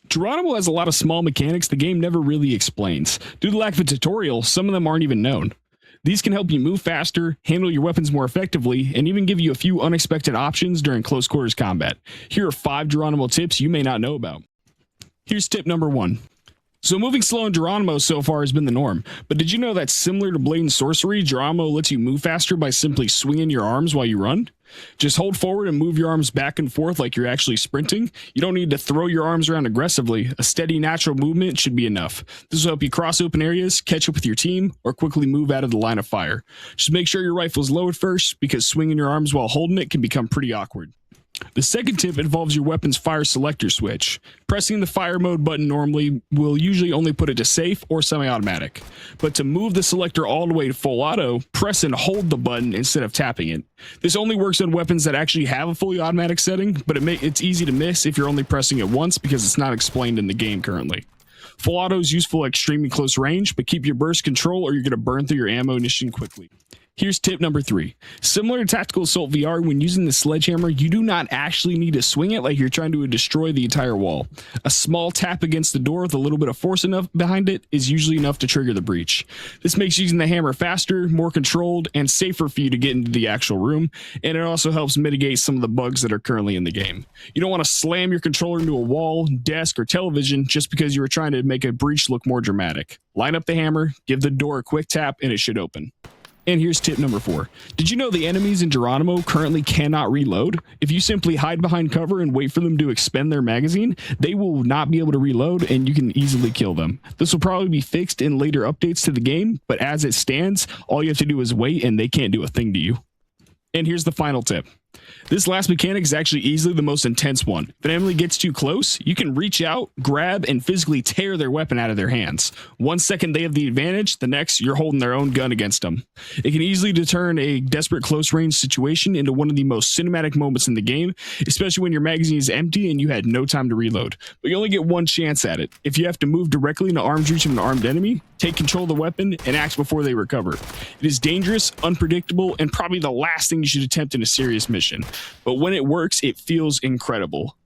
Geronimo has a lot of small mechanics the game never really explains. Due to the lack of a tutorial, some of them aren't even known. These can help you move faster, handle your weapons more effectively, and even give you a few unexpected options during close quarters combat. Here are 5 Geronimo tips you may not know about. Here's tip number 1. So moving slow in Geronimo so far has been the norm, but did you know that similar to Blade and Sorcery, Geronimo lets you move faster by simply swinging your arms while you run? Just hold forward and move your arms back and forth like you're actually sprinting. You don't need to throw your arms around aggressively. A steady, natural movement should be enough. This will help you cross open areas, catch up with your team, or quickly move out of the line of fire. Just make sure your rifle is lowered first, because swinging your arms while holding it can become pretty awkward. The second tip involves your weapon's fire selector switch. Pressing the fire mode button normally will usually only put it to safe or semi-automatic. But to move the selector all the way to full auto, press and hold the button instead of tapping it. This only works on weapons that actually have a fully automatic setting, but it's easy to miss if you're only pressing it once because it's not explained in the game currently. Full auto is useful at extremely close range, but keep your burst control or you're going to burn through your ammunition quickly. Here's tip number 3. Similar to Tactical Assault VR, when using the sledgehammer, you do not actually need to swing it like you're trying to destroy the entire wall. A small tap against the door with a little bit of force enough behind it is usually enough to trigger the breach. This makes using the hammer faster, more controlled, and safer for you to get into the actual room, and it also helps mitigate some of the bugs that are currently in the game. You don't want to slam your controller into a wall, desk, or television just because you were trying to make a breach look more dramatic. Line up the hammer, give the door a quick tap, and it should open. And here's tip number 4. Did you know the enemies in Geronimo currently cannot reload? If you simply hide behind cover and wait for them to expend their magazine, they will not be able to reload and you can easily kill them. This will probably be fixed in later updates to the game, but as it stands, all you have to do is wait and they can't do a thing to you. And here's the final tip. This last mechanic is actually easily the most intense one. If an enemy gets too close, you can reach out, grab, and physically tear their weapon out of their hands. 1 second they have the advantage, the next you're holding their own gun against them. It can easily turn a desperate close range situation into one of the most cinematic moments in the game, especially when your magazine is empty and you had no time to reload. But you only get one chance at it. If you have to move directly into arm's reach of an armed enemy, take control of the weapon and act before they recover. It is dangerous, unpredictable, and probably the last thing you should attempt in a serious mission. But when it works, it feels incredible.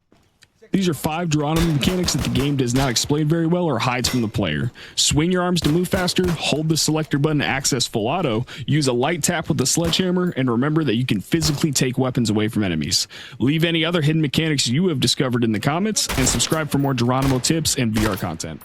These are 5 Geronimo mechanics that the game does not explain very well or hides from the player. Swing your arms to move faster, hold the selector button to access full auto, use a light tap with the sledgehammer, and remember that you can physically take weapons away from enemies. Leave any other hidden mechanics you have discovered in the comments, and subscribe for more Geronimo tips and VR content.